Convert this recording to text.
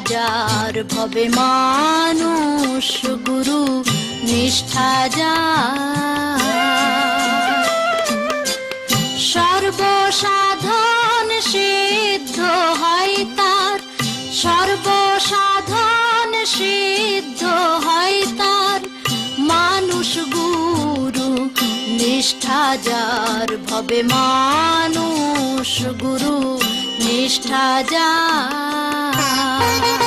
যার ভবে মানুষ গুরু নিষ্ঠা যার সর্বসাধন সিদ্ধ হয় তার সর্বসাধন সিদ্ধ হয় তার মানুষ গুরু নিষ্ঠা যার ভবে মানুষ গুরু নিষ্ঠা যার